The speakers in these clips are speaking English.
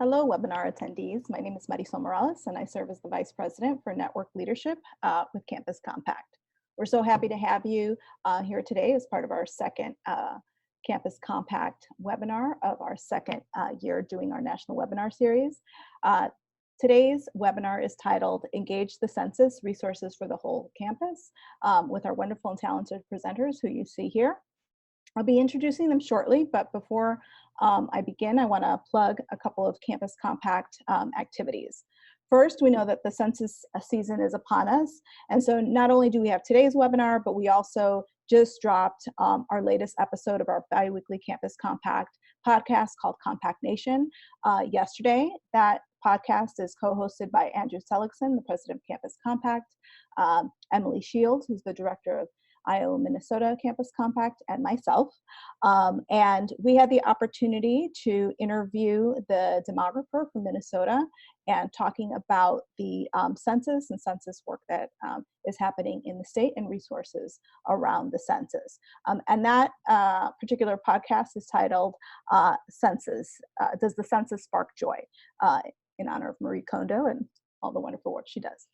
Hello, webinar attendees. My name is Marisol Morales, and I serve as the Vice President for Network Leadership with Campus Compact. We're so happy to have you here today as part of our second Campus Compact webinar of our second year doing our national webinar series. Today's webinar is titled Engage the Census, Resources for the Whole Campus with our wonderful and talented presenters who you see here. I'll be introducing them shortly, but before I begin, I want to plug a couple of Campus Compact activities. First, we know that the census season is upon us, and so not only do we have today's webinar, but we also just dropped our latest episode of our bi-weekly Campus Compact podcast called Compact Nation yesterday. That podcast is co-hosted by Andrew Seligson, the president of Campus Compact, Emily Shields, who's the director of Iowa, Minnesota Campus Compact, and myself. And we had the opportunity to interview the demographer from Minnesota and talking about the census and census work that is happening in the state and resources around the census. And that particular podcast is titled Census, Does the Census Spark Joy? In honor of Marie Kondo and all the wonderful work she does.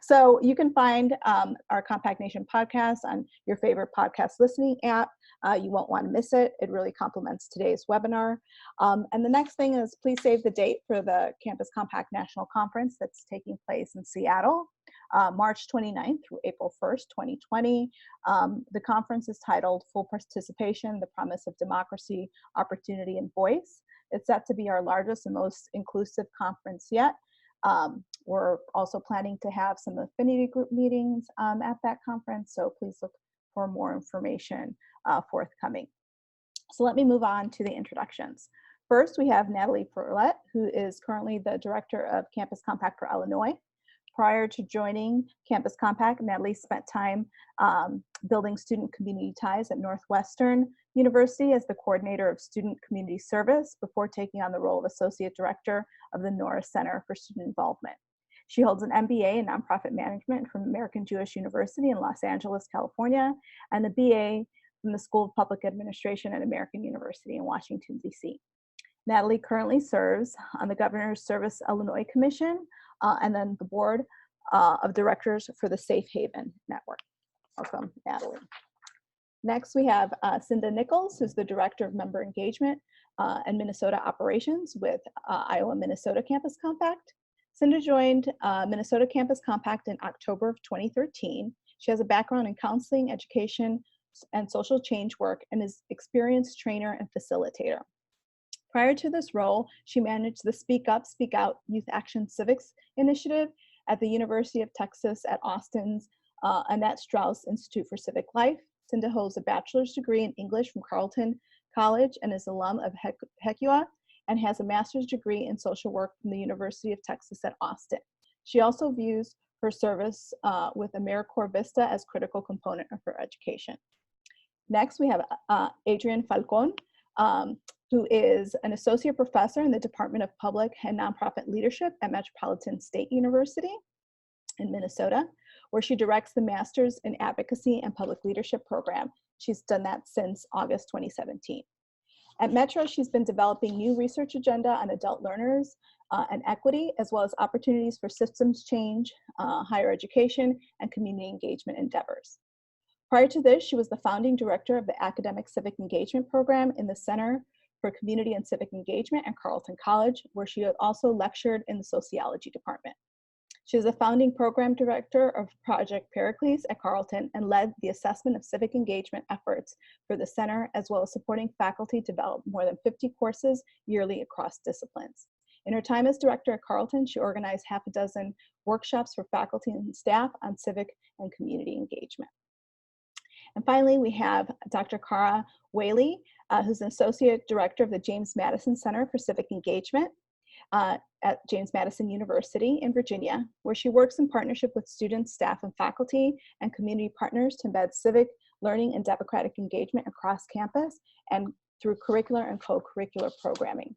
So you can find our Compact Nation podcast on your favorite podcast listening app. You won't want to miss it. It really complements today's webinar. And the next thing is please save the date for the Campus Compact National Conference that's taking place in Seattle, March 29th through April 1st, 2020. The conference is titled Full Participation, the Promise of Democracy, Opportunity, and Voice. It's set to be our largest and most inclusive conference yet. We're also planning to have some affinity group meetings at that conference, so please look for more information forthcoming. So let me move on to the introductions. First, we have Natalie Furlett, who is currently the director of Campus Compact for Illinois. Prior to joining Campus Compact, Natalie spent time building student community ties at Northwestern University as the coordinator of student community service before taking on the role of associate director of the Norris Center for Student Involvement. She holds an MBA in nonprofit management from American Jewish University in Los Angeles, California, and a BA from the School of Public Administration at American University in Washington, D.C. Natalie currently serves on the Governor's Service Illinois Commission and then the board of directors for the Safe Haven Network. Welcome, Natalie. Next, we have Sinda Nichols, who's the director of member engagement and Minnesota operations with Iowa Minnesota Campus Compact. Sinda joined Minnesota Campus Compact in October of 2013. She has a background in counseling, education, and social change work and is experienced trainer and facilitator. Prior to this role, she managed the Speak Up, Speak Out Youth Action Civics Initiative at the University of Texas at Austin's Annette Strauss Institute for Civic Life. Sinda holds a bachelor's degree in English from Carleton College and is alum of HECUA and has a master's degree in social work from the University of Texas at Austin. She also views her service with AmeriCorps Vista as a critical component of her education. Next, we have Arienne Falón, who is an associate professor in the Department of Public and Nonprofit Leadership at Metropolitan State University in Minnesota, where she directs the Masters in Advocacy and Public Leadership program. She's done that since August 2017. At Metro, she's been developing new research agenda on adult learners and equity, as well as opportunities for systems change, higher education, and community engagement endeavors. Prior to this, she was the founding director of the Academic Civic Engagement Program in the Center for Community and Civic Engagement at Carleton College, where she also lectured in the sociology department. She is the founding program director of Project Pericles at Carleton and led the assessment of civic engagement efforts for the center, as well as supporting faculty develop more than 50 courses yearly across disciplines. In her time as director at Carleton, she organized half a dozen workshops for faculty and staff on civic and community engagement. And finally, we have Dr. Carah Whaley, who's an associate director of the James Madison Center for Civic Engagement at James Madison University in Virginia, where she works in partnership with students, staff, and faculty and community partners to embed civic learning and democratic engagement across campus and through curricular and co-curricular programming.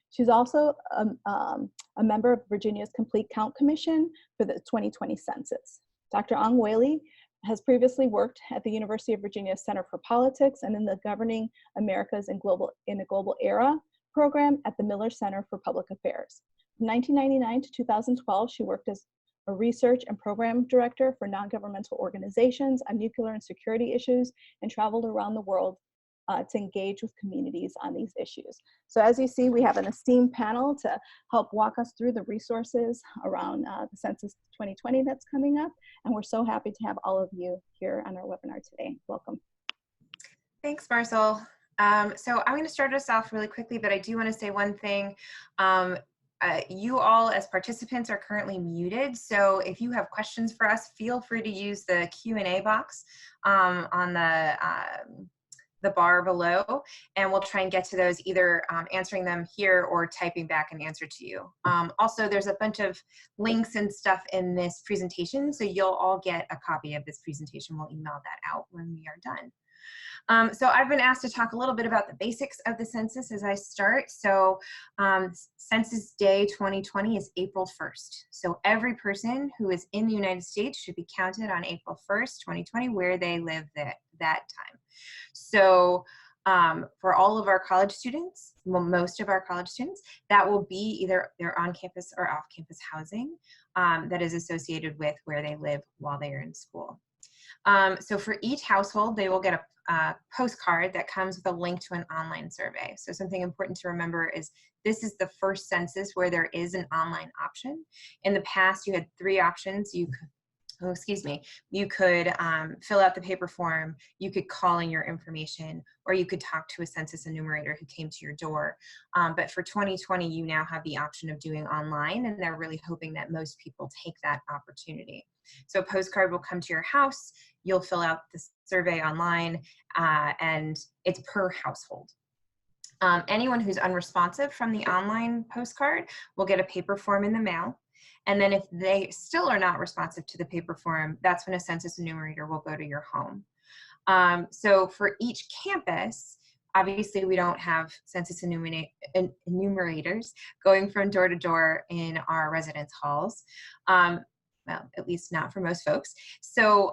She's also a member of Virginia's Complete Count Commission for the 2020 census. Dr. Whaley has previously worked at the University of Virginia Center for Politics and in the Governing Americas in a Global Era, program at the Miller Center for Public Affairs. From 1999 to 2012, she worked as a research and program director for non-governmental organizations on nuclear and security issues, and traveled around the world to engage with communities on these issues. So as you see, we have an esteemed panel to help walk us through the resources around the Census 2020 that's coming up. And we're so happy to have all of you here on our webinar today. Welcome. Thanks, Marcel. So I'm going to start us off really quickly, but I do want to say one thing. You all as participants are currently muted, so if you have questions for us, feel free to use the Q&A box on the bar below, and we'll try and get to those, either answering them here or typing back an answer to you. Also, there's a bunch of links and stuff in this presentation, so you'll all get a copy of this presentation. We'll email that out when we are done. So I've been asked to talk a little bit about the basics of the census as I start. So Census Day 2020 is April 1st. So every person who is in the United States should be counted on April 1st, 2020, where they live that time. So for all of our college students, well, most of our college students, that will be either their on-campus or off-campus housing that is associated with where they live while they are in school. So for each household, they will get a postcard that comes with a link to an online survey. So something important to remember is this is the first census where there is an online option. In the past, you had 3 options. You could fill out the paper form, you could call in your information, or you could talk to a census enumerator who came to your door. But for 2020, you now have the option of doing online, and they're really hoping that most people take that opportunity. So a postcard will come to your house, you'll fill out the survey online, and it's per household. Anyone who's unresponsive from the online postcard will get a paper form in the mail. And then if they still are not responsive to the paper form, that's when a census enumerator will go to your home. So for each campus, obviously we don't have census enumerators going from door to door in our residence halls. Well, at least not for most folks. So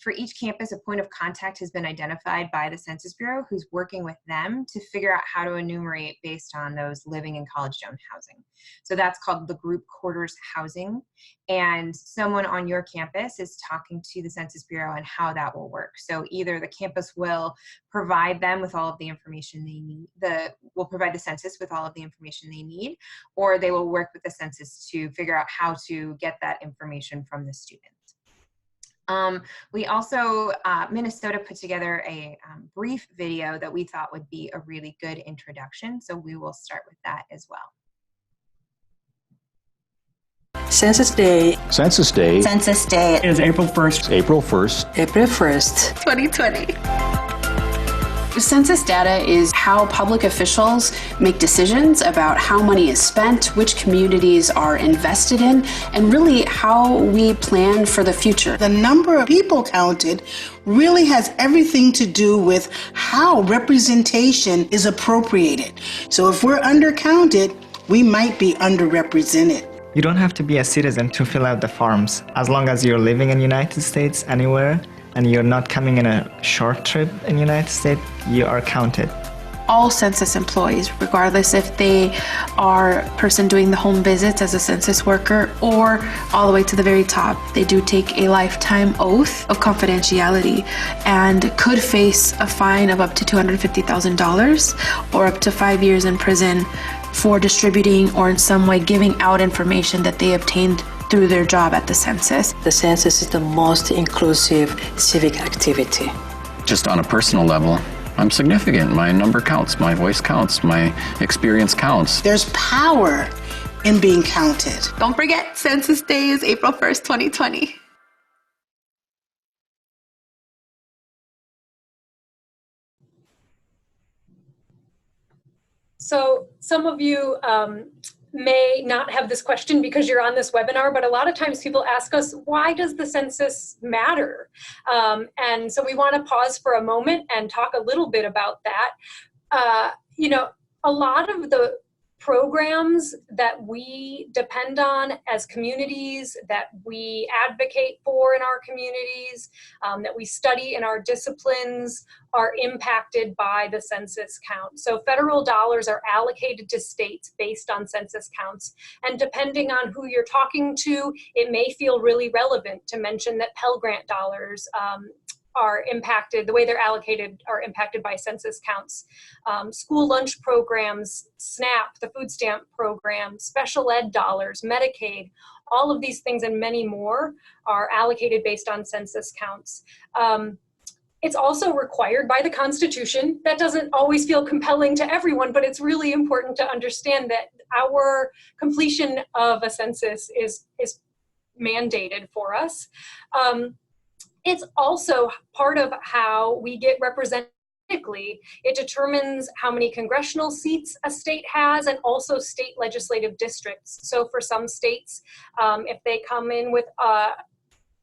for each campus, a point of contact has been identified by the Census Bureau who's working with them to figure out how to enumerate based on those living in college-owned housing. So that's called the group quarters housing. And someone on your campus is talking to the Census Bureau on how that will work. So either the campus will provide them with all of the information they need, will provide the census with all of the information they need, or they will work with the census to figure out how to get that information from the students. We also, Minnesota put together a brief video that we thought would be a really good introduction, so we will start with that as well. Census Day. Census Day. Census Day is April 1st. April 1st. April 1st. 2020. Census data is how public officials make decisions about how money is spent, which communities are invested in, and really how we plan for the future. The number of people counted really has everything to do with how representation is appropriated. So if we're undercounted, we might be underrepresented. You don't have to be a citizen to fill out the forms. As long as you're living in the United States anywhere and you're not coming in a short trip in the United States, you are counted. All census employees, regardless if they are a person doing the home visits as a census worker or all the way to the very top, they do take a lifetime oath of confidentiality and could face a fine of up to $250,000 or up to 5 years in prison for distributing or in some way giving out information that they obtained through their job at the census. The census is the most inclusive civic activity. Just on a personal level, I'm significant. My number counts, my voice counts, my experience counts. There's power in being counted. Don't forget, Census Day is April 1st, 2020. So some of you may not have this question because you're on this webinar, but a lot of times people ask us, why does the census matter? And so we want to pause for a moment and talk a little bit about that. You know, a lot of the programs that we depend on as communities, that we advocate for in our communities, that we study in our disciplines, are impacted by the census count. So federal dollars are allocated to states based on census counts. And depending on who you're talking to, it may feel really relevant to mention that Pell Grant dollars are impacted, the way they're allocated are impacted by census counts. School lunch programs, SNAP, the food stamp program, special ed dollars, Medicaid, all of these things and many more are allocated based on census counts. It's also required by the Constitution. That doesn't always feel compelling to everyone, but it's really important to understand that our completion of a census is mandated for us. It's also part of how we get represented. It determines how many congressional seats a state has and also state legislative districts. So for some states, if they come in with a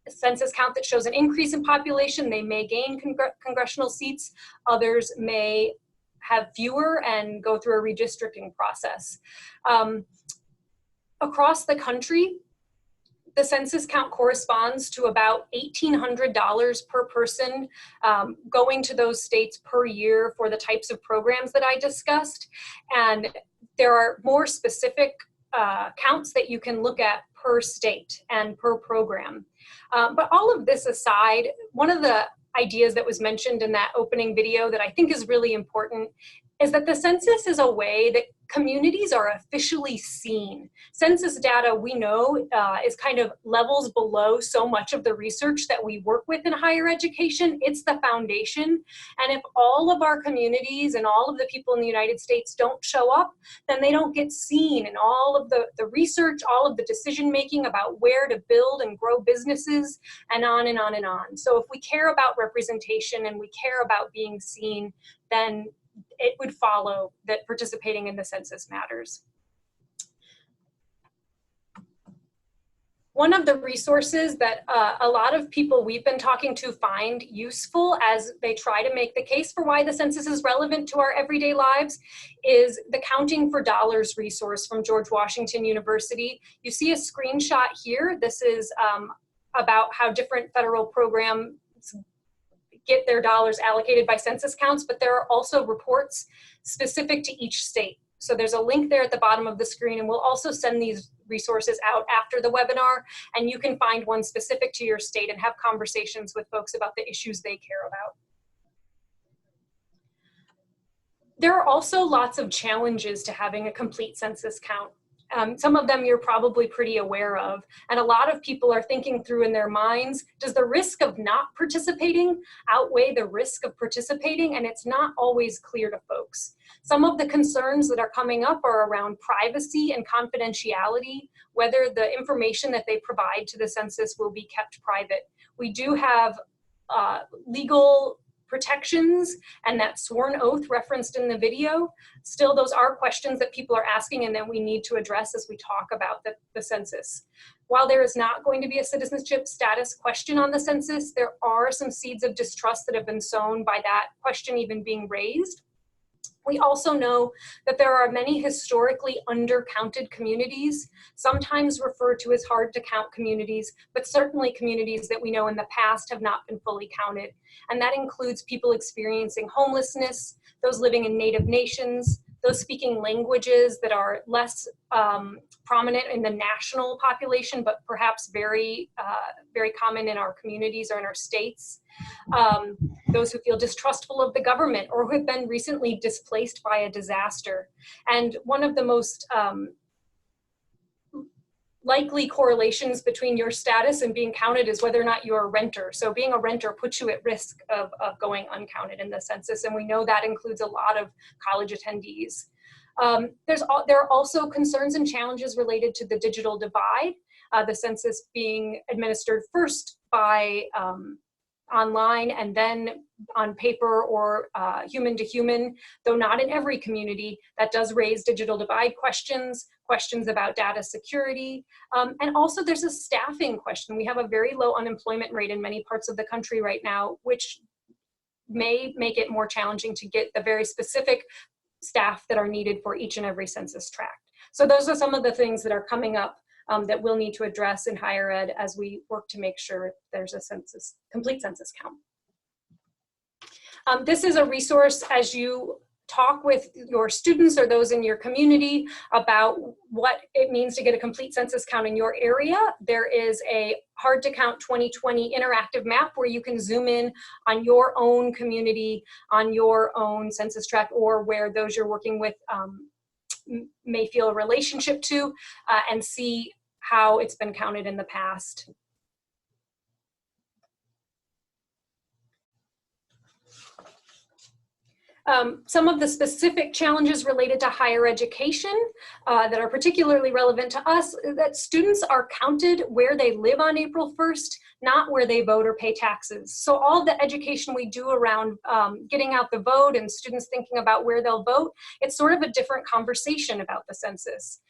census count that shows an increase in population, they may gain congressional seats. Others may have fewer and go through a redistricting process. Across the country, the census count corresponds to about $1,800 per person going to those states per year for the types of programs that I discussed. And there are more specific counts that you can look at per state and per program. But all of this aside, one of the ideas that was mentioned in that opening video that I think is really important is that the census is a way that communities are officially seen. Census data, we know, is kind of levels below so much of the research that we work with in higher education. It's the foundation. And if all of our communities and all of the people in the United States don't show up, then they don't get seen in all of the research, all of the decision-making about where to build and grow businesses, and on and on and on. So if we care about representation and we care about being seen, then it would follow that participating in the census matters. One of the resources that a lot of people we've been talking to find useful as they try to make the case for why the census is relevant to our everyday lives is the Counting for Dollars resource from George Washington University. You see a screenshot here. This is about how different federal programs get their dollars allocated by census counts, but there are also reports specific to each state. So there's a link there at the bottom of the screen, and we'll also send these resources out after the webinar, and you can find one specific to your state and have conversations with folks about the issues they care about. There are also lots of challenges to having a complete census count. Some of them you're probably pretty aware of, and a lot of people are thinking through in their minds, does the risk of not participating outweigh the risk of participating? And it's not always clear to folks. Some of the concerns that are coming up are around privacy and confidentiality, whether the information that they provide to the census will be kept private. We do have legal protections and that sworn oath referenced in the video. Still, those are questions that people are asking and that we need to address as we talk about the census. While there is not going to be a citizenship status question on the census, there are some seeds of distrust that have been sown by that question even being raised. We also know that there are many historically undercounted communities, sometimes referred to as hard to count communities, but certainly communities that we know in the past have not been fully counted. And that includes people experiencing homelessness, those living in native nations, those speaking languages that are less prominent in the national population, but perhaps very common in our communities or in our states. Those who feel distrustful of the government or who have been recently displaced by a disaster. And one of the most likely correlations between your status and being counted is whether or not you're a renter. So being a renter puts you at risk of going uncounted in the census, and we know that includes a lot of college attendees. There are also concerns and challenges related to the digital divide, the census being administered first by online and then on paper or human to human, though not in every community. That does raise digital divide questions about data security. And also there's a staffing question. We have a very low unemployment rate in many parts of the country right now, which may make it more challenging to get the very specific staff that are needed for each and every census tract. So those are some of the things that are coming up that we'll need to address in higher ed as we work to make sure there's a complete census count. This is a resource as you talk with your students or those in your community about what it means to get a complete census count in your area. There is a Hard to Count 2020 interactive map where you can zoom in on your own community, on your own census tract, or where those you're working with may feel a relationship to, and see how it's been counted in the past. Some of the specific challenges related to higher education that are particularly relevant to us, that students are counted where they live on April 1st, not where they vote or pay taxes. So all the education we do around getting out the vote and students thinking about where they'll vote, it's sort of a different conversation about the census.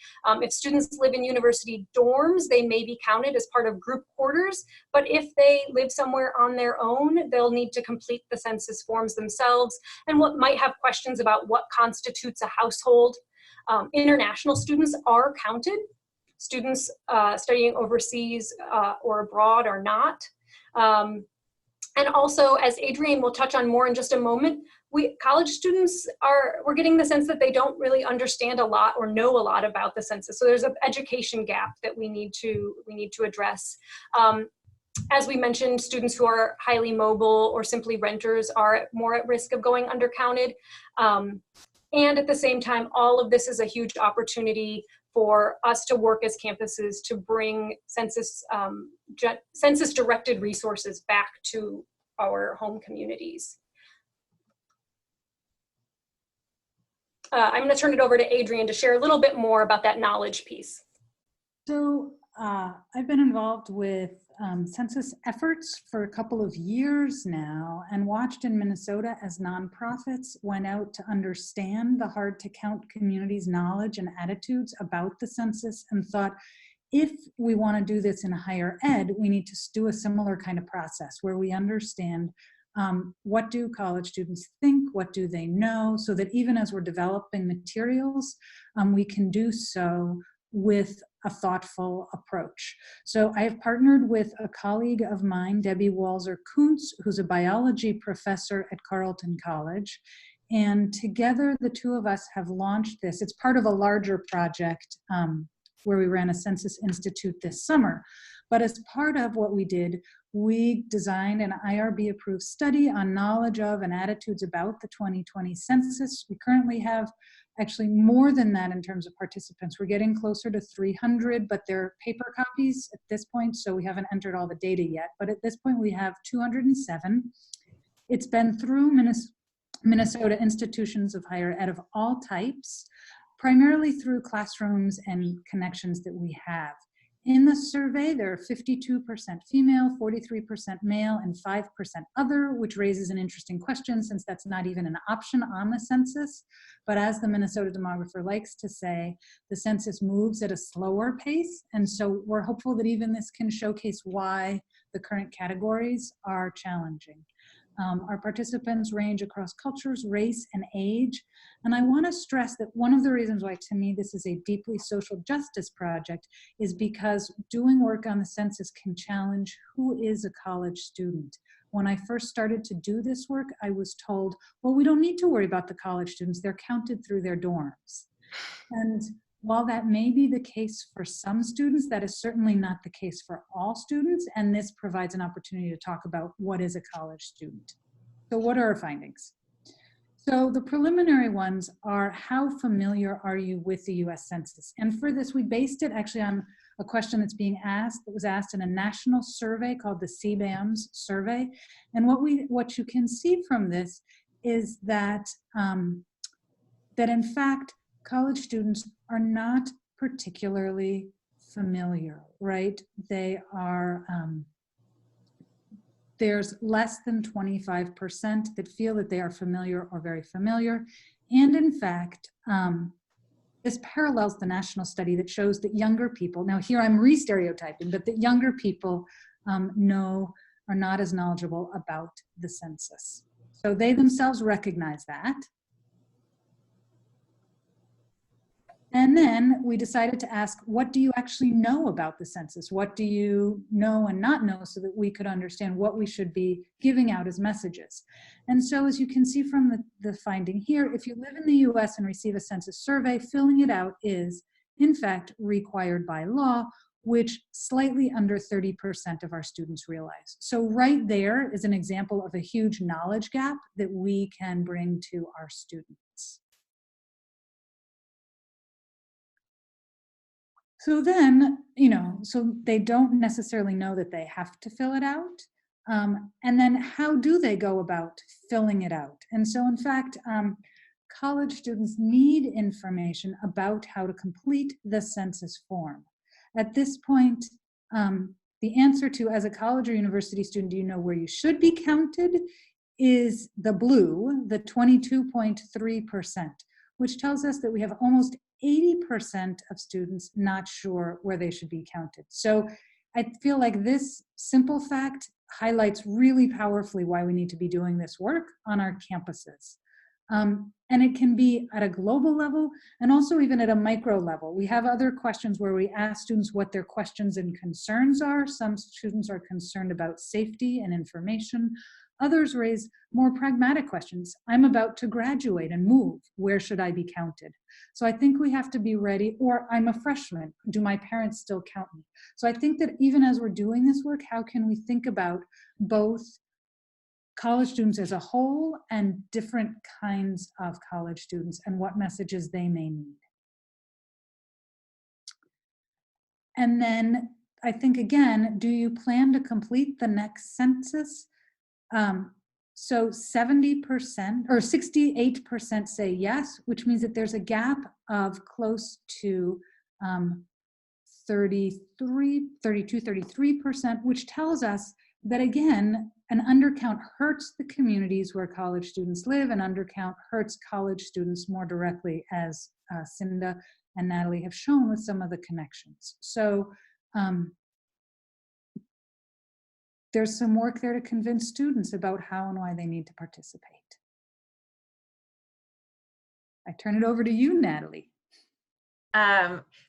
If students live in university dorms, they may be counted as part of group quarters, but if they live somewhere on their own, they'll need to complete the census forms themselves, and what might have questions about what constitutes a household. International students are counted. Students studying overseas or abroad are not. And also, as Adrienne will touch on more in just a moment, college students we're getting the sense that they don't really understand a lot or know a lot about the census. So there's an education gap that we need to address. As we mentioned, students who are highly mobile or simply renters are more at risk of going undercounted. And at the same time, all of this is a huge opportunity for us to work as campuses to bring census-directed resources back to our home communities. I'm going to turn it over to Adrienne to share a little bit more about that knowledge piece. So I've been involved with census efforts for a couple of years now, and watched in Minnesota as nonprofits went out to understand the hard to count communities' knowledge and attitudes about the census, and thought, if we want to do this in higher ed, we need to do a similar kind of process where we understand what do college students think, what do they know, so that even as we're developing materials, we can do so with a thoughtful approach. So I have partnered with a colleague of mine, Debbie Walzer-Kuntz, who's a biology professor at Carleton College. And together, the two of us have launched this. It's part of a larger project where we ran a Census Institute this summer. But as part of what we did, we designed an IRB-approved study on knowledge of and attitudes about the 2020 census. We currently have actually more than that in terms of participants. We're getting closer to 300, but they're paper copies at this point, so we haven't entered all the data yet. But at this point, we have 207. It's been through Minnesota institutions of higher ed of all types, primarily through classrooms and connections that we have. In the survey, there are 52% female, 43% male, and 5% other, which raises an interesting question since that's not even an option on the census. But as the Minnesota demographer likes to say, the census moves at a slower pace. And so we're hopeful that even this can showcase why the current categories are challenging. Our participants range across cultures, race, and age. And I want to stress that one of the reasons why, to me, this is a deeply social justice project is because doing work on the census can challenge who is a college student. When I first started to do this work, I was told, well, we don't need to worry about the college students. They're counted through their dorms. And while that may be the case for some students, that is certainly not the case for all students, and this provides an opportunity to talk about what is a college student. So what are our findings? So the preliminary ones are, how familiar are you with the US Census? And for this, we based it actually on a question that's being asked, that was asked in a national survey called the CBAMS survey. And what you can see from this is that, that in fact, college students are not particularly familiar, right? They are, there's less than 25% that feel that they are familiar or very familiar. And in fact, this parallels the national study that shows that younger people, now here I'm re-stereotyping, but that younger people are not as knowledgeable about the census. So they themselves recognize that. And then we decided to ask, what do you actually know about the census? What do you know and not know, so that we could understand what we should be giving out as messages? And so, as you can see from the finding here, if you live in the US and receive a census survey, filling it out is, in fact, required by law, which slightly under 30% of our students realize. So right there is an example of a huge knowledge gap that we can bring to our students. So then, so they don't necessarily know that they have to fill it out. And then how do they go about filling it out? And so in fact, college students need information about how to complete the census form. At this point, the answer to, as a college or university student, do you know where you should be counted, is the blue, the 22.3%, which tells us that we have almost 80% of students not sure where they should be counted. So I feel like this simple fact highlights really powerfully why we need to be doing this work on our campuses. And it can be at a global level and also even at a micro level. We have other questions where we ask students what their questions and concerns are. Some students are concerned about safety and information. Others raise more pragmatic questions. I'm about to graduate and move. Where should I be counted? So I think we have to be ready. Or I'm a freshman. Do my parents still count me? So I think that even as we're doing this work, how can we think about both college students as a whole and different kinds of college students and what messages they may need? And then I think, again, do you plan to complete the next census? So 70% or 68% say yes, which means that there's a gap of close to 33%, which tells us that, again, an undercount hurts the communities where college students live, and undercount hurts college students more directly, as Sinda and Natalie have shown with some of the connections. So there's some work there to convince students about how and why they need to participate. I turn it over to you, Natalie.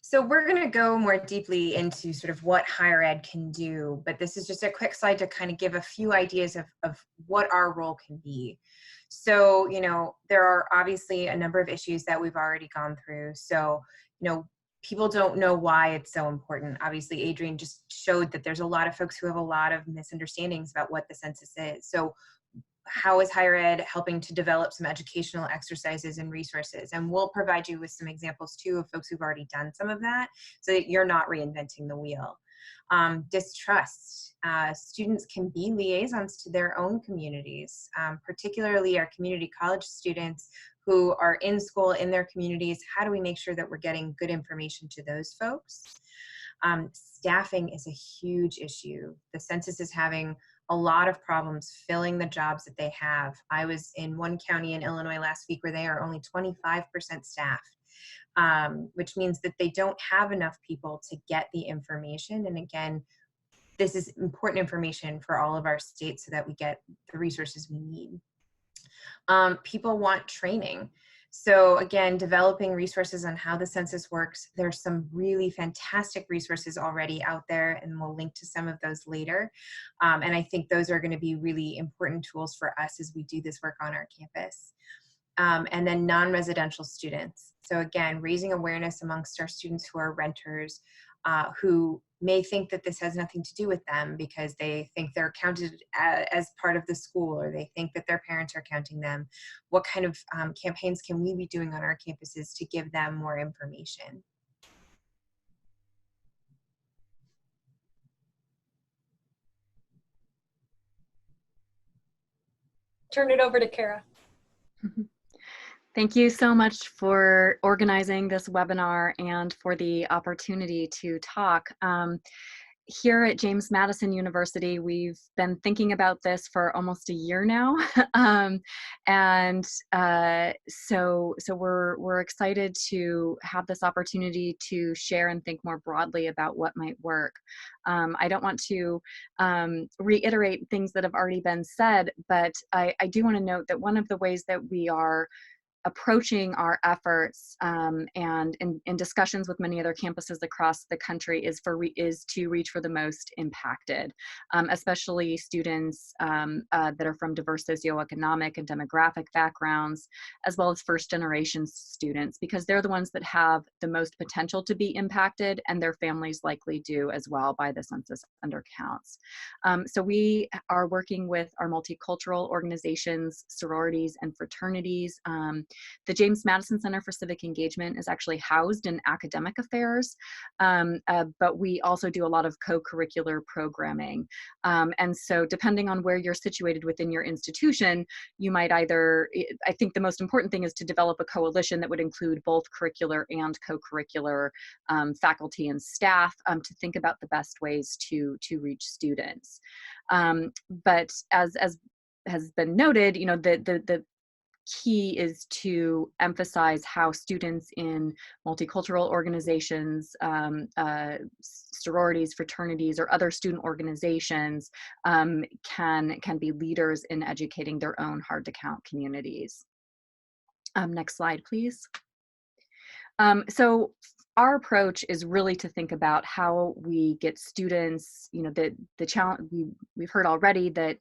So we're going to go more deeply into sort of what higher ed can do, but this is just a quick slide to kind of give a few ideas of what our role can be. So, there are obviously a number of issues that we've already gone through. So, people don't know why it's so important. Obviously, Adrienne just showed that there's a lot of folks who have a lot of misunderstandings about what the census is. So how is higher ed helping to develop some educational exercises and resources? And we'll provide you with some examples too of folks who've already done some of that, so that you're not reinventing the wheel. Distrust. Students can be liaisons to their own communities, particularly our community college students who are in school in their communities. How do we make sure that we're getting good information to those folks? Staffing is a huge issue. The census is having a lot of problems filling the jobs that they have. I was in one county in Illinois last week where they are only 25% staffed, which means that they don't have enough people to get the information. And again, this is important information for all of our states so that we get the resources we need. People want training. So again, developing resources on how the census works. There's some really fantastic resources already out there, and we'll link to some of those later. And I think those are going to be really important tools for us as we do this work on our campus. And then non-residential students. So again, raising awareness amongst our students who are renters, who may think that this has nothing to do with them because they think they're counted as part of the school, or they think that their parents are counting them. What kind of campaigns can we be doing on our campuses to give them more information? Turn it over to Carah. Thank you so much for organizing this webinar and for the opportunity to talk. Here at James Madison University, we've been thinking about this for almost a year now. So we're excited to have this opportunity to share and think more broadly about what might work. I don't want to reiterate things that have already been said, but I do want to note that one of the ways that we are approaching our efforts and in discussions with many other campuses across the country is to reach for the most impacted, especially students that are from diverse socioeconomic and demographic backgrounds, as well as first-generation students, because they're the ones that have the most potential to be impacted, and their families likely do as well by the census undercounts. So we are working with our multicultural organizations, sororities, and fraternities. The James Madison Center for Civic Engagement is actually housed in academic affairs, but we also do a lot of co-curricular programming. And so depending on where you're situated within your institution, you might either, I think the most important thing is to develop a coalition that would include both curricular and co-curricular faculty and staff to think about the best ways to reach students. But as has been noted, you know, the key is to emphasize how students in multicultural organizations, sororities, fraternities, or other student organizations can be leaders in educating their own hard-to-count communities. Next slide, please. So our approach is really to think about how we get students, you know, the challenge we've heard already that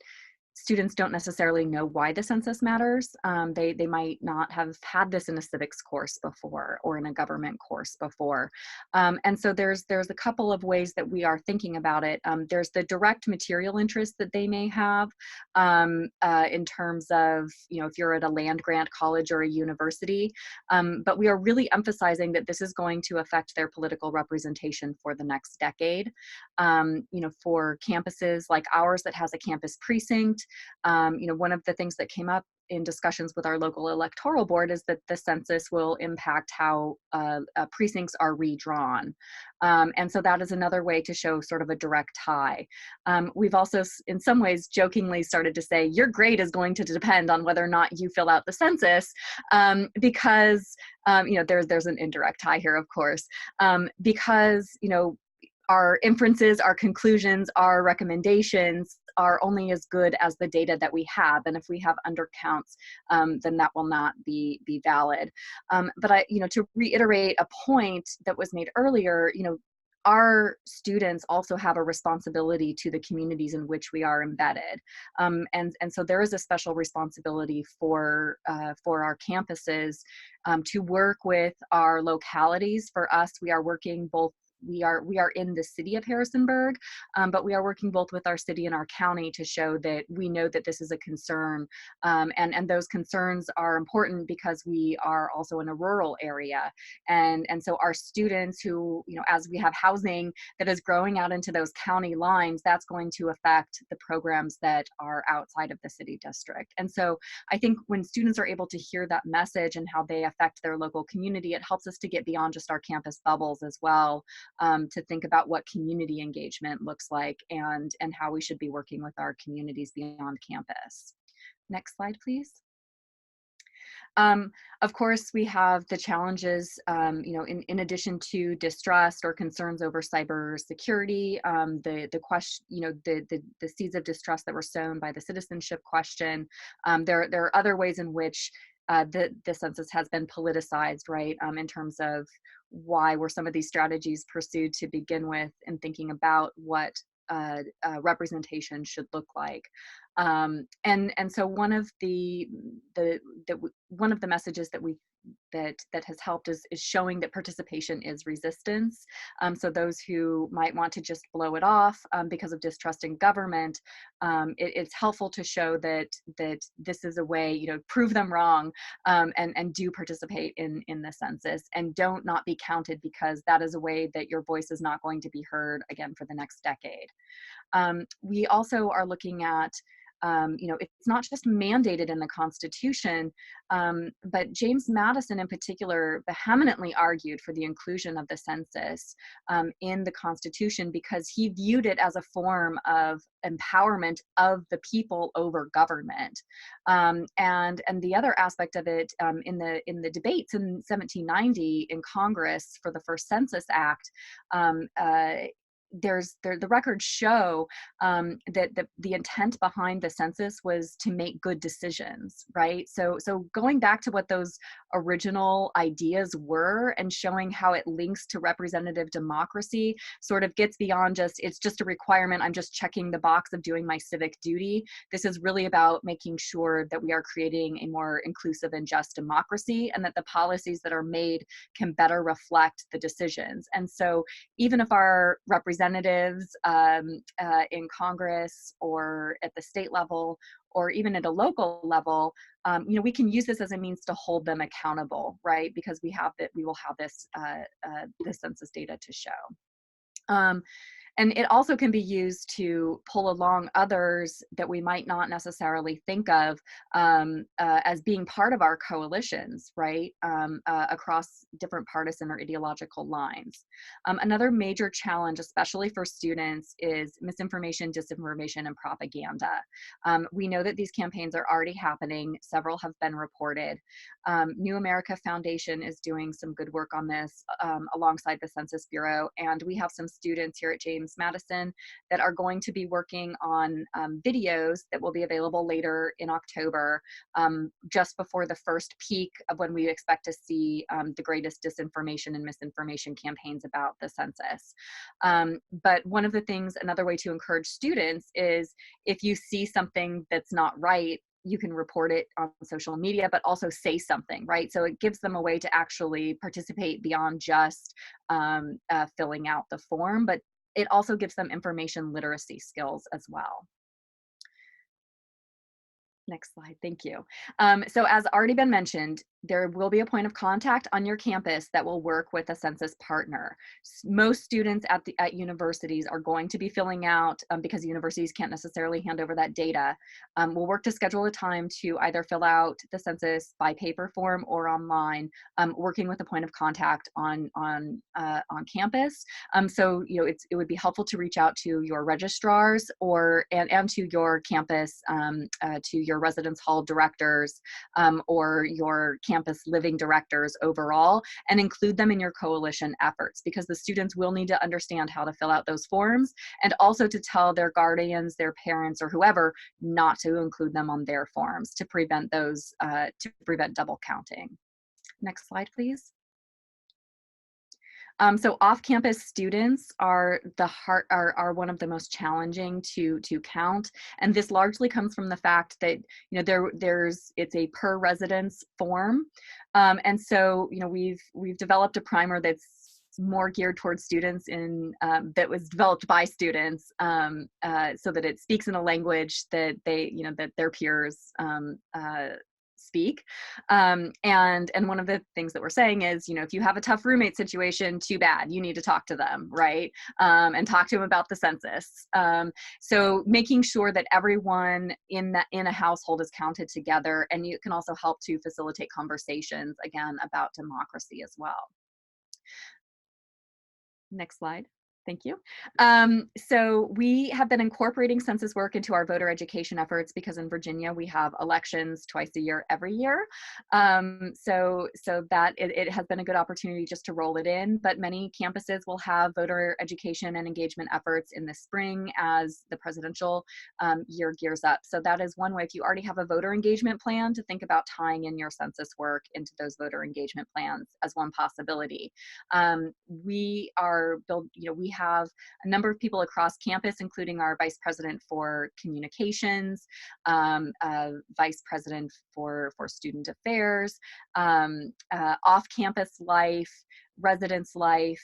students don't necessarily know why the census matters. They might not have had this in a civics course before or in a government course before. And so there's a couple of ways that we are thinking about it. There's the direct material interest that they may have in terms of, you know, if you're at a land grant college or a university, but we are really emphasizing that this is going to affect their political representation for the next decade. You know, for campuses like ours that has a campus precinct, you know, one of the things that came up in discussions with our local electoral board is that the census will impact how precincts are redrawn. And so that is another way to show sort of a direct tie. We've also, in some ways, jokingly started to say, your grade is going to depend on whether or not you fill out the census, because, you know, there's an indirect tie here, of course, because, you know, our inferences, our conclusions, our recommendations are only as good as the data that we have. And if we have undercounts, then that will not be valid. But you know, to reiterate a point that was made earlier, you know, our students also have a responsibility to the communities in which we are embedded. And so there is a special responsibility for our campuses to work with our localities. For us, we are working both. We are in the city of Harrisonburg, but we are working both with our city and our county to show that we know that this is a concern, and those concerns are important because we are also in a rural area, and so our students who, you know, as we have housing that is growing out into those county lines, that's going to affect the programs that are outside of the city district. And so I think when students are able to hear that message and how they affect their local community, it helps us to get beyond just our campus bubbles as well. To think about what community engagement looks like and how we should be working with our communities beyond campus. Next slide, please. Of course, we have the challenges, you know, in addition to distrust or concerns over cybersecurity, the question, you know, the seeds of distrust that were sown by the citizenship question. There are other ways in which the census has been politicized, right, in terms of why were some of these strategies pursued to begin with and thinking about what representation should look like. And so one of the messages that has helped is showing that participation is resistance. So those who might want to just blow it off because of distrust in government, it's helpful to show that this is a way, you know, prove them wrong, and do participate in the census, and don't not be counted, because that is a way that your voice is not going to be heard again for the next decade. We also are looking at, you know, it's not just mandated in the Constitution, but James Madison in particular vehemently argued for the inclusion of the census in the Constitution, because he viewed it as a form of empowerment of the people over government. And the other aspect of it, in the debates in 1790 in Congress for the first Census Act, the records show that the intent behind the census was to make good decisions, right? So going back to what those original ideas were and showing how it links to representative democracy sort of gets beyond it's just a requirement, I'm just checking the box of doing my civic duty. This is really about making sure that we are creating a more inclusive and just democracy, and that the policies that are made can better reflect the decisions. And so even if our representatives in Congress or at the state level or even at a local level, we can use this as a means to hold them accountable, right? Because we will have this census data to show. And it also can be used to pull along others that we might not necessarily think of as being part of our coalitions, right, across different partisan or ideological lines. Another major challenge, especially for students, is misinformation, disinformation, and propaganda. We know that these campaigns are already happening. Several have been reported. New America Foundation is doing some good work on this alongside the Census Bureau, and we have some students here at James Madison that are going to be working on videos that will be available later in October, just before the first peak of when we expect to see the greatest disinformation and misinformation campaigns about the census. But one of the things, another way to encourage students is if you see something that's not right, you can report it on social media, but also say something, right? So it gives them a way to actually participate beyond just filling out the form, but it also gives them information literacy skills as well. Next slide, thank you. So as already been mentioned, there will be a point of contact on your campus that will work with a census partner. Most students at universities are going to be filling out, because universities can't necessarily hand over that data. We'll work to schedule a time to either fill out the census by paper form or online, working with a point of contact on campus. So it would be helpful to reach out to your registrars and to your campus, to your residence hall directors, or your campus living directors overall, and include them in your coalition efforts, because the students will need to understand how to fill out those forms, and also to tell their guardians, their parents, or whoever not to include them on their forms to prevent those, to prevent double counting. Next slide, please. So off-campus students are one of the most challenging to count, and this largely comes from the fact that it's a per residence form, and so we've developed a primer that's more geared towards students that was developed by students, so that it speaks in a language that that their peers speak. And one of the things that we're saying is, if you have a tough roommate situation, too bad, you need to talk to them, right? And talk to them about the census. So making sure that everyone in a household is counted together, and you can also help to facilitate conversations, again, about democracy as well. Next slide. Thank you. So we have been incorporating census work into our voter education efforts because in Virginia we have elections twice a year, every year. So that it has been a good opportunity just to roll it in, but many campuses will have voter education and engagement efforts in the spring as the presidential year gears up. So that is one way, if you already have a voter engagement plan, to think about tying in your census work into those voter engagement plans as one possibility. We have a number of people across campus, including our vice president for communications, vice president for student affairs, off-campus life, residence life,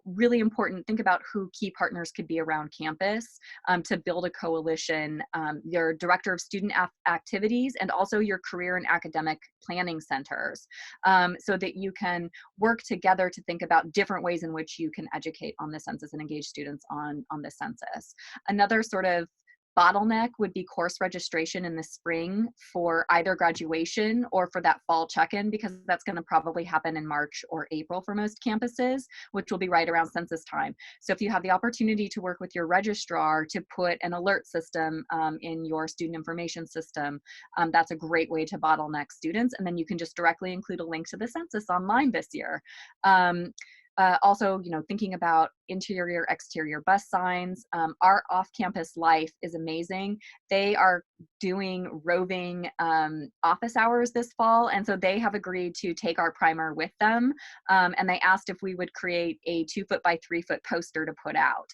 really important. Think about who key partners could be around campus to build a coalition, your director of student activities, and also your career and academic planning centers, so that you can work together to think about different ways in which you can educate on the census and engage students on the census. Another sort of bottleneck would be course registration in the spring for either graduation or for that fall check-in, because that's going to probably happen in March or April for most campuses, which will be right around census time. So if you have the opportunity to work with your registrar to put an alert system in your student information system, that's a great way to bottleneck students, and then you can just directly include a link to the census online this year. Also, thinking about interior, exterior bus signs. Our off-campus life is amazing. They are doing roving office hours this fall, and so they have agreed to take our primer with them, and they asked if we would create a 2-foot by 3-foot poster to put out.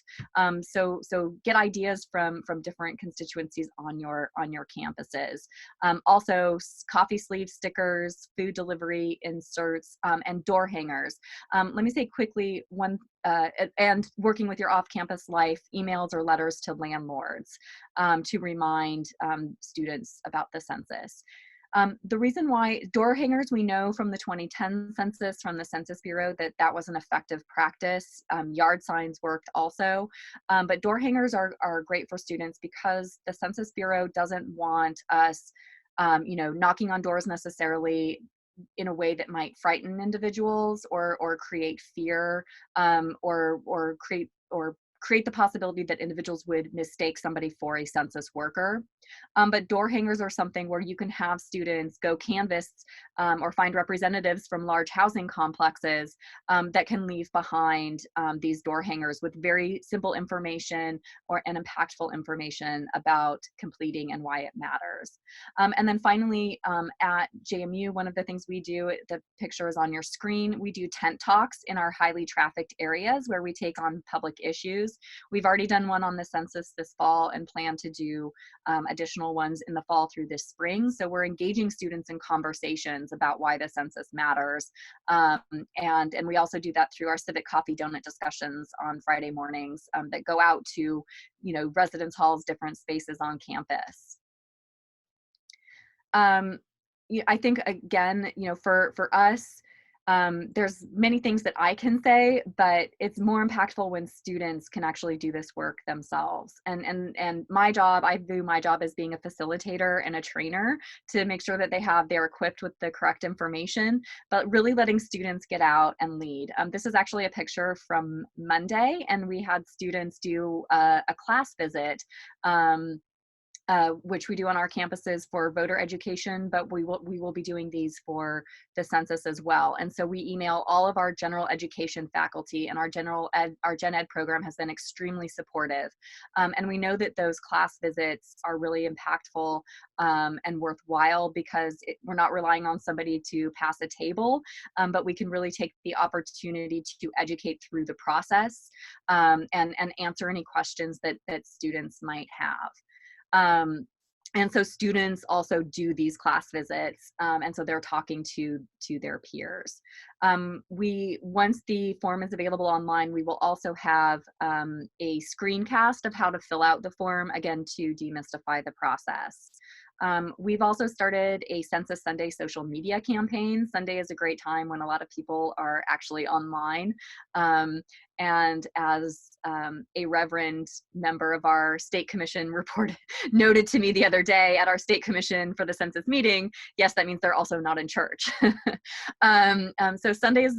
So get ideas from different constituencies on your campuses. Also, coffee sleeve stickers, food delivery inserts, and door hangers. Let me say quickly and working with your off-campus life, emails or letters to landlords to remind students about the census. The reason why door hangers, we know from the 2010 census, from the Census Bureau, that was an effective practice. Yard signs worked also, but door hangers are great for students because the Census Bureau doesn't want us knocking on doors necessarily in a way that might frighten individuals or create fear, or create the possibility that individuals would mistake somebody for a census worker. But door hangers are something where you can have students go canvass or find representatives from large housing complexes that can leave behind these door hangers with very simple information and impactful information about completing and why it matters. And then finally, at JMU, one of the things we do, the picture is on your screen, we do tent talks in our highly trafficked areas where we take on public issues. We've already done one on the census this fall and plan to do additional ones in the fall through this spring. So we're engaging students in conversations about why the census matters. And we also do that through our civic coffee donut discussions on Friday mornings that go out to, residence halls, different spaces on campus. I think, again, for us, there's many things that I can say, but it's more impactful when students can actually do this work themselves. And my job, I view my job as being a facilitator and a trainer to make sure that they're equipped with the correct information, but really letting students get out and lead. This is actually a picture from Monday, and we had students do a class visit, which we do on our campuses for voter education, but we will be doing these for the census as well. And so we email all of our general education faculty, and our gen ed program has been extremely supportive. And we know that those class visits are really impactful and worthwhile because we're not relying on somebody to pass a table, but we can really take the opportunity to educate through the process and answer any questions that students might have. And so students also do these class visits, and so they're talking to their peers. Once the form is available online, we will also have a screencast of how to fill out the form, again, to demystify the process. We've also started a Census Sunday social media campaign. Sunday is a great time when a lot of people are actually online. And as a reverend member of our state commission noted to me the other day at our state commission for the census meeting, yes, that means they're also not in church. So Sundays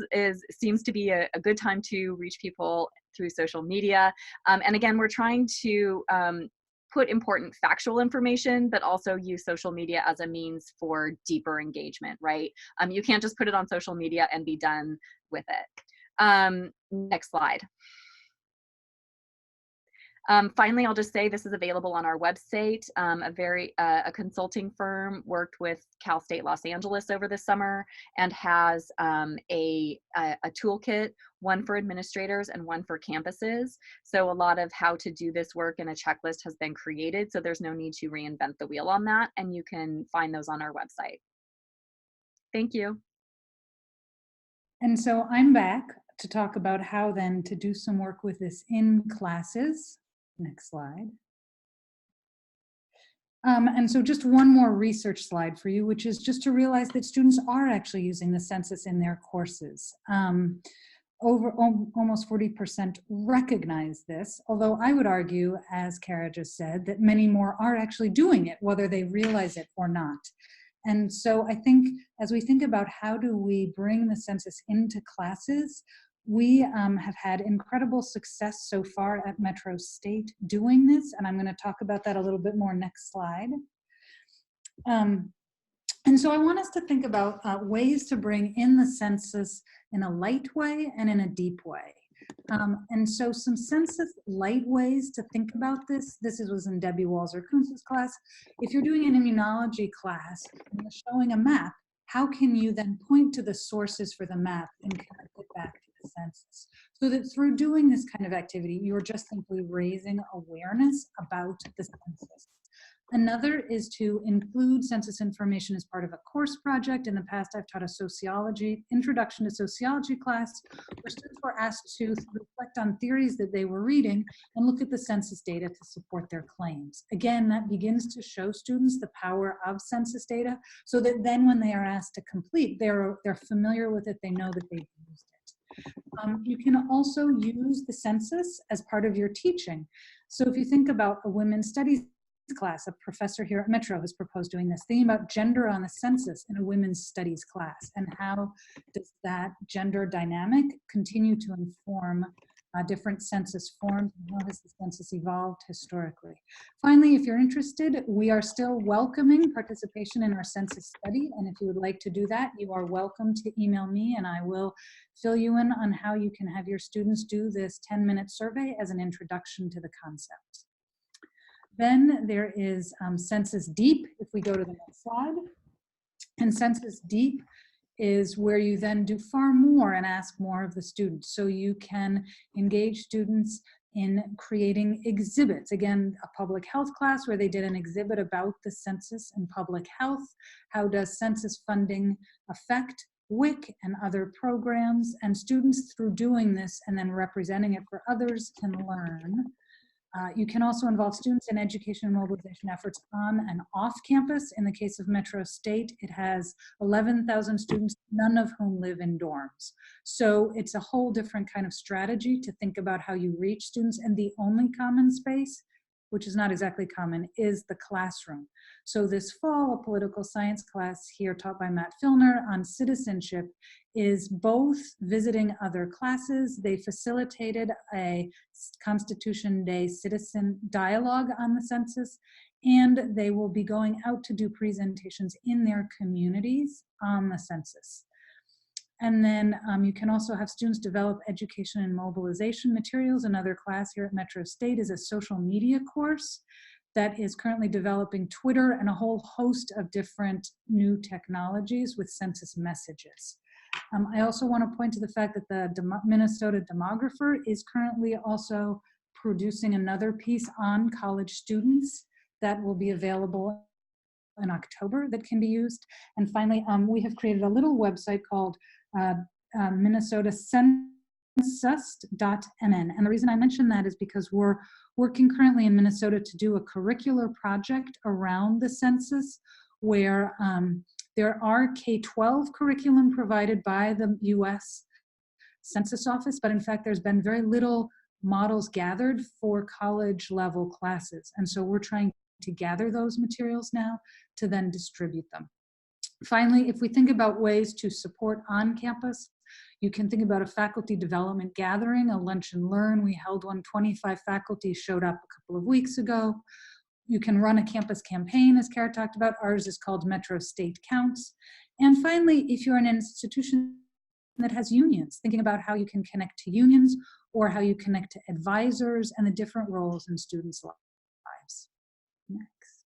seems to be a good time to reach people through social media. And again, we're trying to put important factual information, but also use social media as a means for deeper engagement, right? You can't just put it on social media and be done with it. Next slide. Finally, I'll just say this is available on our website. A consulting firm worked with Cal State Los Angeles over the summer and has a toolkit, one for administrators and one for campuses. So a lot of how to do this work and a checklist has been created, so there's no need to reinvent the wheel on that, and you can find those on our website. Thank you. And so I'm back to talk about how then to do some work with this in classes. Next slide. And so just one more research slide for you, which is just to realize that students are actually using the census in their courses. Almost 40% recognize this, although I would argue, as Carah just said, that many more are actually doing it, whether they realize it or not. And so I think as we think about how do we bring the census into classes, we have had incredible success so far at Metro State doing this, and I'm going to talk about that a little bit more next slide. And so I want us to think about ways to bring in the census in a light way and in a deep way. And so some census light ways to think about this. Was in Debbie Walzer-Kunz's class. If you're doing an immunology class and you're showing a map, how can you then point to the sources for the map and connect it back to the census? So that through doing this kind of activity, you're just simply raising awareness about the census. Another is to include census information as part of a course project. In the past, I've taught a introduction to sociology class, where students were asked to reflect on theories that they were reading and look at the census data to support their claims. Again, that begins to show students the power of census data, so that then when they are asked to complete, they're familiar with it, they know that they've used it. You can also use the census as part of your teaching. So if you think about a women's studies class, a professor here at Metro has proposed doing this, thinking about gender on the census in a women's studies class, and how does that gender dynamic continue to inform different census forms, and how has the census evolved historically. Finally, if you're interested, we are still welcoming participation in our census study, and if you would like to do that, you are welcome to email me, and I will fill you in on how you can have your students do this 10-minute survey as an introduction to the concept. Then there is Census Deep, if we go to the next slide. And Census Deep is where you then do far more and ask more of the students. So you can engage students in creating exhibits. Again, a public health class where they did an exhibit about the census and public health. How does census funding affect WIC and other programs? And students, through doing this and then representing it for others, can learn. You can also involve students in education and mobilization efforts on and off campus. In the case of Metro State, it has 11,000 students, none of whom live in dorms. So it's a whole different kind of strategy to think about how you reach students, and the only common space, which is not exactly common, is the classroom. So this fall, a political science class here taught by Matt Filner on citizenship is both visiting other classes. They facilitated a Constitution Day citizen dialogue on the census, and they will be going out to do presentations in their communities on the census. And then you can also have students develop education and mobilization materials. Another class here at Metro State is a social media course that is currently developing Twitter and a whole host of different new technologies with census messages. I also want to point to the fact that the Minnesota Demographer is currently also producing another piece on college students that will be available in October that can be used. And finally, we have created a little website called Minnesota Census.mn. And the reason I mention that is because we're working currently in Minnesota to do a curricular project around the census, where there are K-12 curriculum provided by the US Census Office, but in fact, there's been very little models gathered for college level classes. And so we're trying to gather those materials now to then distribute them. Finally, if we think about ways to support on campus, you can think about a faculty development gathering, a lunch and learn. We held one, 25 faculty showed up a couple of weeks ago. You can run a campus campaign, as Carah talked about. Ours is called Metro State Counts. And finally, if you're in an institution that has unions, thinking about how you can connect to unions or how you connect to advisors and the different roles in students' lives. Next.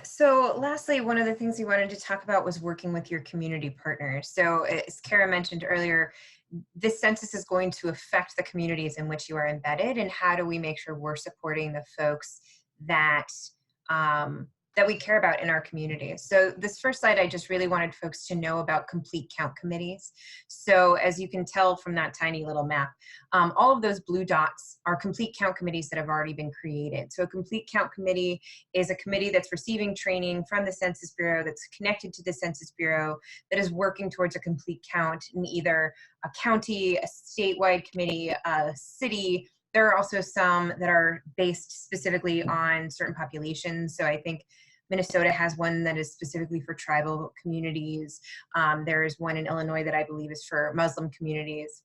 So lastly, one of the things we wanted to talk about was working with your community partners. So as Carah mentioned earlier, this census is going to affect the communities in which you are embedded, and how do we make sure we're supporting the folks that that we care about in our community. So this first slide, I just really wanted folks to know about complete count committees. So as you can tell from that tiny little map, all of those blue dots are complete count committees that have already been created. So a complete count committee is a committee that's receiving training from the Census Bureau, that's connected to the Census Bureau, that is working towards a complete count in either a county, a statewide committee, a city. There are also some that are based specifically on certain populations. So I think Minnesota has one that is specifically for tribal communities. There is one in Illinois that I believe is for Muslim communities.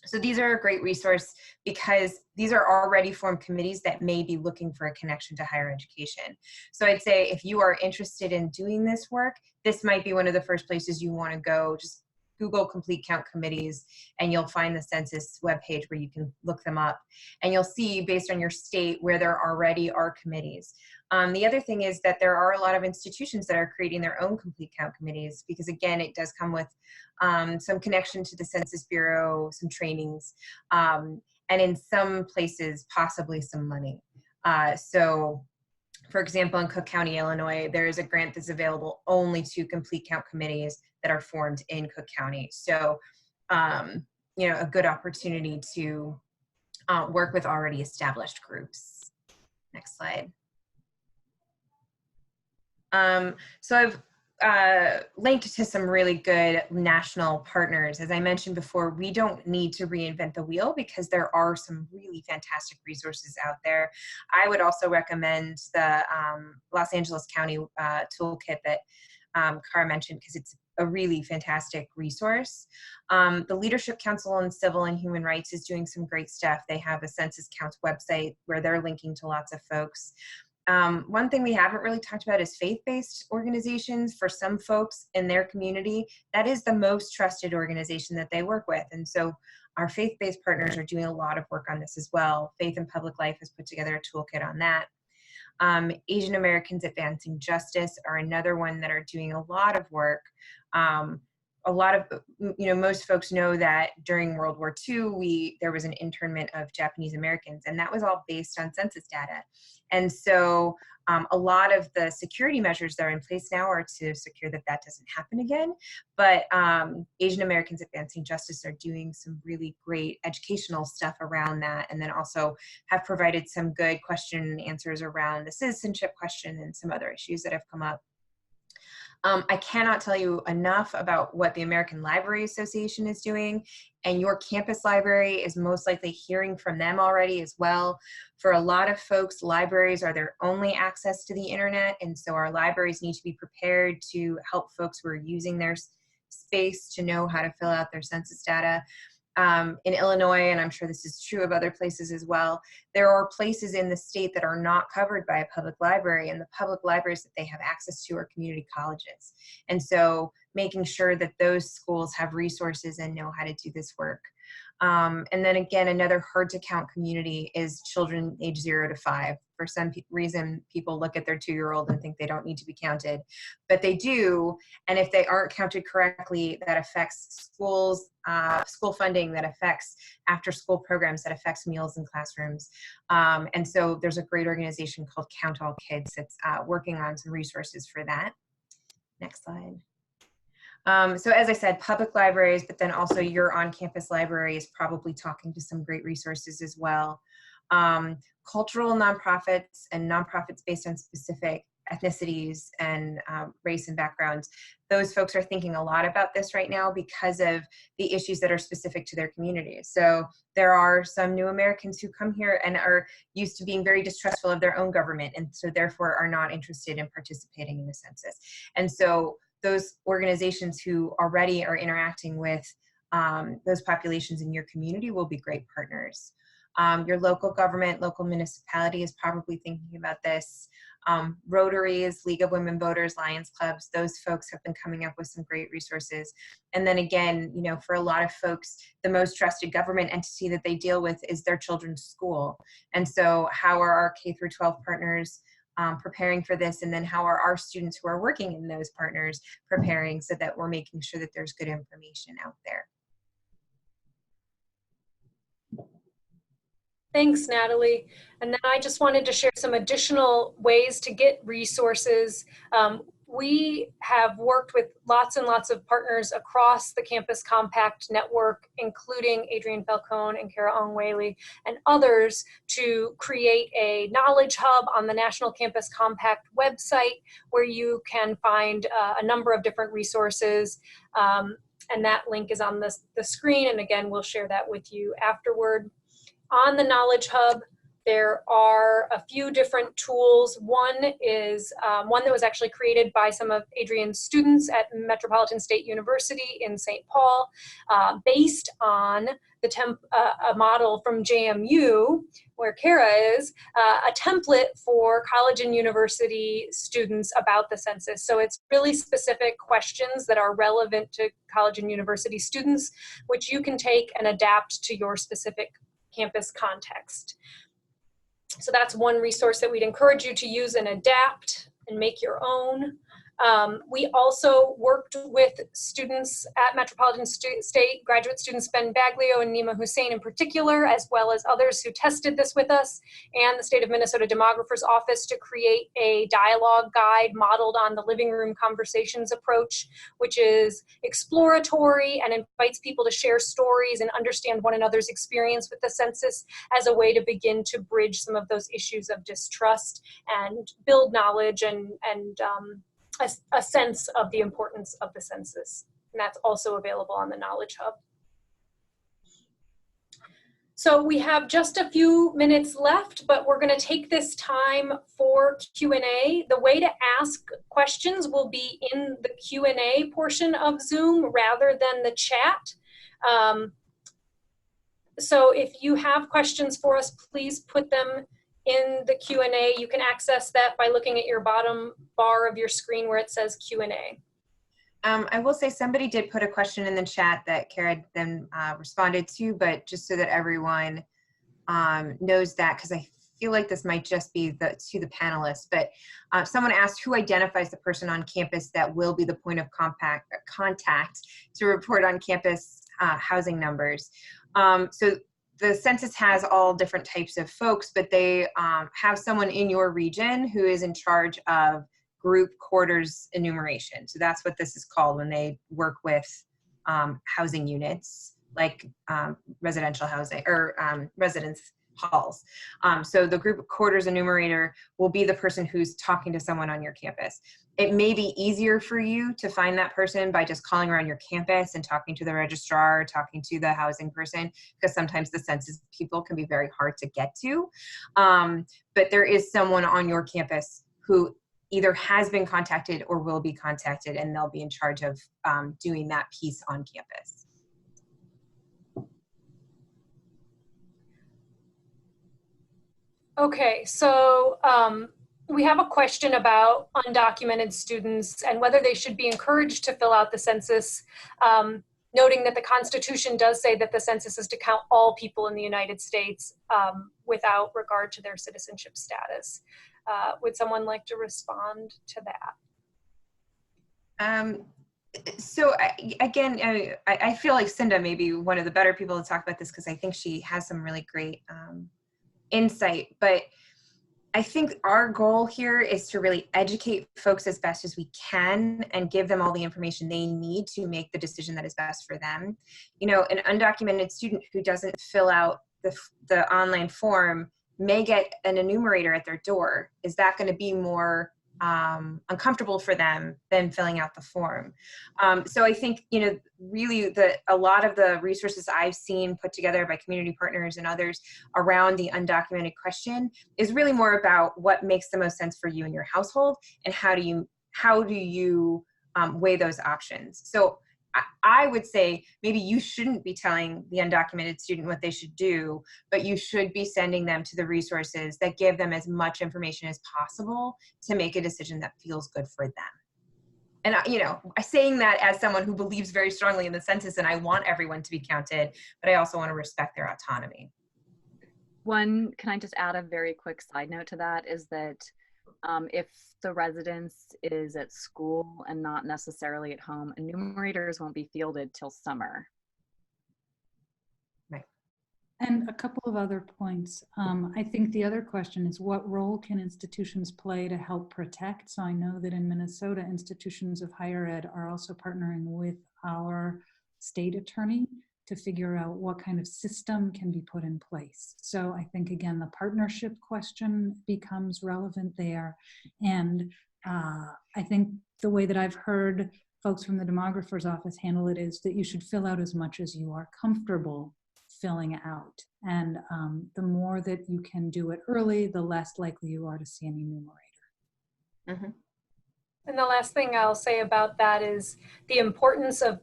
So these are a great resource because these are already formed committees that may be looking for a connection to higher education. So I'd say if you are interested in doing this work, this might be one of the first places you want to go. Just Google Complete Count Committees, and you'll find the census webpage where you can look them up. And you'll see, based on your state, where there already are committees. The other thing is that there are a lot of institutions that are creating their own Complete Count Committees, because again, it does come with some connection to the Census Bureau, some trainings, and in some places, possibly some money. So, for example, in Cook County, Illinois, there is a grant that's available only to Complete Count Committees that are formed in Cook County. So, you know, a good opportunity to work with already established groups. Next slide. So I've linked to some really good national partners. As I mentioned before, we don't need to reinvent the wheel because there are some really fantastic resources out there. I would also recommend the Los Angeles County toolkit that Carah mentioned, because it's a really fantastic resource. The Leadership Council on Civil and Human Rights is doing some great stuff. They have a Census Counts website where they're linking to lots of folks. One thing we haven't really talked about is faith-based organizations. For some folks in their community, that is the most trusted organization that they work with. And so our faith-based partners are doing a lot of work on this as well. Faith and Public Life has put together a toolkit on that. Asian Americans Advancing Justice are another one that are doing a lot of work. A lot of, you know, most folks know that during World War II, there was an internment of Japanese Americans, and that was all based on census data. And so a lot of the security measures that are in place now are to secure that that doesn't happen again. But Asian Americans Advancing Justice are doing some really great educational stuff around that, and then also have provided some good question and answers around the citizenship question and some other issues that have come up. I cannot tell you enough about what the American Library Association is doing, and your campus library is most likely hearing from them already as well. For a lot of folks, libraries are their only access to the internet, and so our libraries need to be prepared to help folks who are using their space to know how to fill out their census data. In Illinois, and I'm sure this is true of other places as well, there are places in the state that are not covered by a public library, and the public libraries that they have access to are community colleges. And so making sure that those schools have resources and know how to do this work. And then again, another hard to count community is children age 0 to 5. For some reason, people look at their 2-year-old and think they don't need to be counted, but they do. And if they aren't counted correctly, that affects schools, school funding, that affects after school programs, that affects meals in classrooms. And so there's a great organization called Count All Kids that's working on some resources for that. Next slide. So as I said, public libraries, but then also your on-campus library is probably talking to some great resources as well. Cultural nonprofits and nonprofits based on specific ethnicities and race and backgrounds, those folks are thinking a lot about this right now because of the issues that are specific to their communities. So there are some new Americans who come here and are used to being very distrustful of their own government, and so therefore are not interested in participating in the census. And so those organizations who already are interacting with those populations in your community will be great partners. Your local government, local municipality is probably thinking about this. Rotaries, League of Women Voters, Lions Clubs, those folks have been coming up with some great resources. And then again, you know, for a lot of folks, the most trusted government entity that they deal with is their children's school. And so how are our K through 12 partners preparing for this, and then how are our students who are working in those partners preparing so that we're making sure that there's good information out there. Thanks, Natalie. And then I just wanted to share some additional ways to get resources. We have worked with lots and lots of partners across the Campus Compact network, including Arienne and Carah Whaley and others, to create a knowledge hub on the National Campus Compact website where you can find a number of different resources. And that link is on the screen. And again, we'll share that with you afterward. On the Knowledge Hub, There are a few different tools. One is one that was actually created by some of Arienne's students at Metropolitan State University in St. Paul, based on a model from JMU, where Carah is, a template for college and university students about the census. So it's really specific questions that are relevant to college and university students, which you can take and adapt to your specific campus context. So that's one resource that we'd encourage you to use and adapt and make your own. We also worked with students at Metropolitan State, graduate students Ben Baglio and Nima Hussein in particular, as well as others who tested this with us, and the State of Minnesota Demographer's Office to create a dialogue guide modeled on the living room conversations approach, which is exploratory and invites people to share stories and understand one another's experience with the census as a way to begin to bridge some of those issues of distrust and build knowledge and a sense of the importance of the census. And that's also available on the Knowledge Hub. So we have just a few minutes left, but we're going to take this time for Q&A. The way to ask questions will be in the Q&A portion of Zoom rather than the chat. So if you have questions for us, please put them in the Q&A. You can access that by looking at your bottom bar of your screen where it says Q&A. I will say somebody did put a question in the chat that Carah then responded to, but just so that everyone knows that, because I feel like this might just be to the panelists, but someone asked who identifies the person on campus that will be the point of contact to report on campus housing numbers. So the census has all different types of folks, but they have someone in your region who is in charge of group quarters enumeration. So that's what this is called when they work with housing units, like residential housing or residence halls. So the group quarters enumerator will be the person who's talking to someone on your campus. It may be easier for you to find that person by just calling around your campus and talking to the registrar, talking to the housing person, because sometimes the census people can be very hard to get to. But there is someone on your campus who either has been contacted or will be contacted, and they'll be in charge of doing that piece on campus. Okay, so we have a question about undocumented students and whether they should be encouraged to fill out the census, noting that the Constitution does say that the census is to count all people in the United States without regard to their citizenship status. Would someone like to respond to that? So again, I feel like Sinda may be one of the better people to talk about this because I think she has some really great insight, but I think our goal here is to really educate folks as best as we can and give them all the information they need to make the decision that is best for them. You know, an undocumented student who doesn't fill out the online form may get an enumerator at their door. Is that going to be more uncomfortable for them than filling out the form? So I think, you know, really a lot of the resources I've seen put together by community partners and others around the undocumented question is really more about what makes the most sense for you and your household, and how do you weigh those options. So I would say maybe you shouldn't be telling the undocumented student what they should do, but you should be sending them to the resources that give them as much information as possible to make a decision that feels good for them. And you know, saying that as someone who believes very strongly in the census and I want everyone to be counted, but I also want to respect their autonomy. Can I just add a very quick side note to that, is that if the residence is at school and not necessarily at home, enumerators won't be fielded till summer. Right. And a couple of other points. I think the other question is, what role can institutions play to help protect? So I know that in Minnesota, institutions of higher ed are also partnering with our state attorney to figure out what kind of system can be put in place. So I think, again, the partnership question becomes relevant there. And I think the way that I've heard folks from the demographer's office handle it is that you should fill out as much as you are comfortable filling out. And the more that you can do it early, the less likely you are to see an enumerator. Mm-hmm. And the last thing I'll say about that is the importance of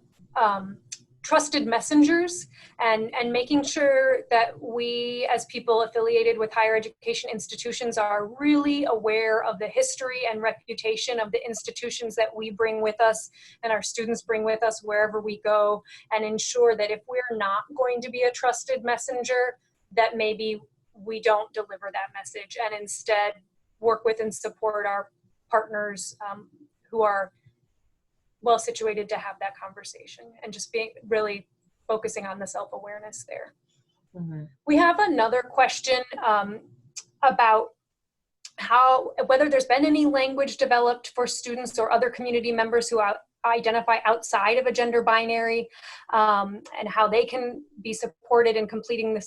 trusted messengers and making sure that we as people affiliated with higher education institutions are really aware of the history and reputation of the institutions that we bring with us and our students bring with us wherever we go, and ensure that if we're not going to be a trusted messenger, that maybe we don't deliver that message and instead work with and support our partners who are well situated to have that conversation, and just being really focusing on the self-awareness there. Mm-hmm. We have another question about whether there's been any language developed for students or other community members who identify outside of a gender binary, and how they can be supported in completing the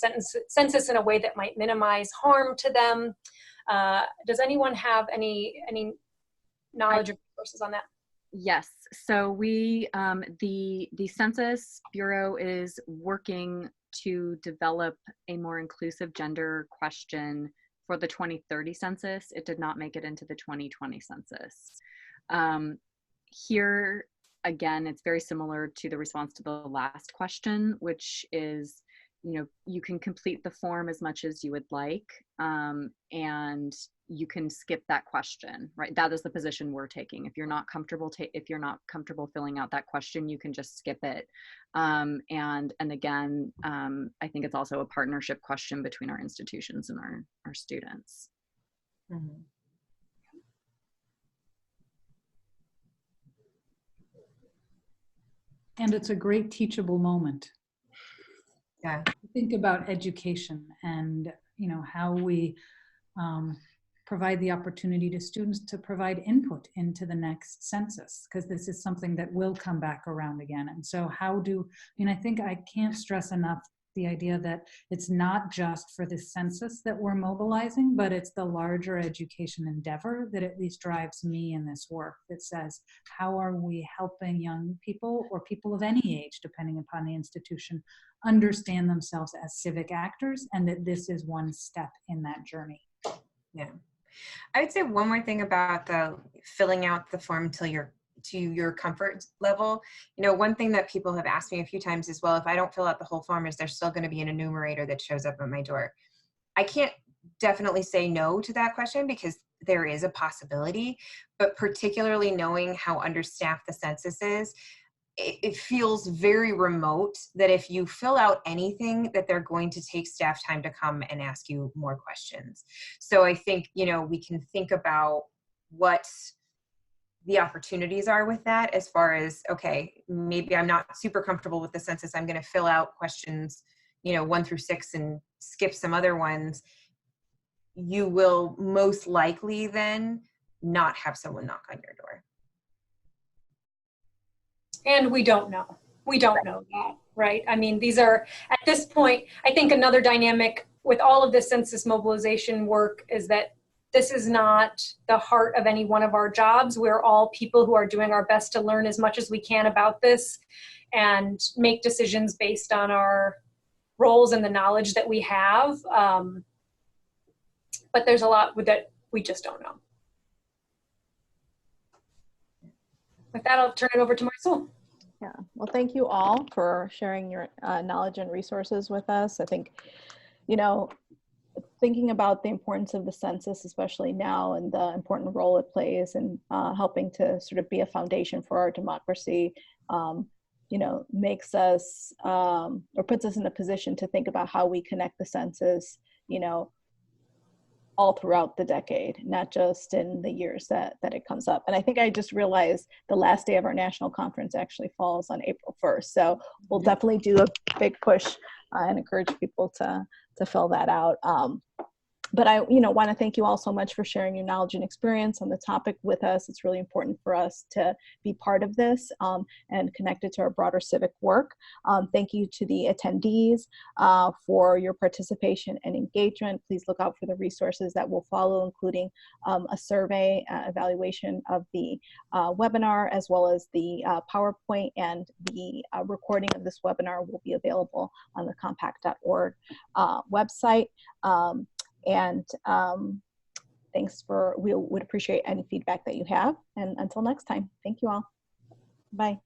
census in a way that might minimize harm to them. Does anyone have any knowledge or resources on that? Yes, so we, the Census Bureau is working to develop a more inclusive gender question for the 2030 census. It did not make it into the 2020 census. Here, again, it's very similar to the response to the last question, which is, you know, you can complete the form as much as you would like, and you can skip that question, right? That is the position we're taking. If you're not comfortable filling out that question, you can just skip it. And again, I think it's also a partnership question between our institutions and our students. Mm-hmm. And it's a great teachable moment. Yeah. Think about education and, you know, how we provide the opportunity to students to provide input into the next census, because this is something that will come back around again. And so I think I can't stress enough the idea that it's not just for the census that we're mobilizing, but it's the larger education endeavor that at least drives me in this work, that says, how are we helping young people or people of any age, depending upon the institution, understand themselves as civic actors, and that this is one step in that journey. Yeah. I would say one more thing about the filling out the form to your comfort level. You know, one thing that people have asked me a few times is, well, if I don't fill out the whole form, is there still going to be an enumerator that shows up at my door? I can't definitely say no to that question, because there is a possibility, but particularly knowing how understaffed the census is, it feels very remote that if you fill out anything, that they're going to take staff time to come and ask you more questions. So I think, you know, we can think about what the opportunities are with that, as far as, okay, maybe I'm not super comfortable with the census, I'm going to fill out questions, you know, 1 through 6 and skip some other ones. You will most likely then not have someone knock on your door. And we don't know. We don't know that, right? I mean, these are, at this point, I think another dynamic with all of this census mobilization work is that this is not the heart of any one of our jobs. We're all people who are doing our best to learn as much as we can about this and make decisions based on our roles and the knowledge that we have. But there's a lot that we just don't know. With that, I'll turn it over to Marcel. Yeah, well, thank you all for sharing your knowledge and resources with us. I think, you know, thinking about the importance of the census, especially now, and the important role it plays in helping to sort of be a foundation for our democracy, you know, makes us or puts us in a position to think about how we connect the census, you know, all throughout the decade, not just in the years that it comes up. And I think I just realized the last day of our national conference actually falls on April 1st. So we'll definitely do a big push and encourage people to fill that out. But I, want to thank you all so much for sharing your knowledge and experience on the topic with us. It's really important for us to be part of this and connected to our broader civic work. Thank you to the attendees for your participation and engagement. Please look out for the resources that will follow, including a survey evaluation of the webinar, as well as the PowerPoint, and the recording of this webinar will be available on the compact.org website. We would appreciate any feedback that you have. And until next time, thank you all. Bye.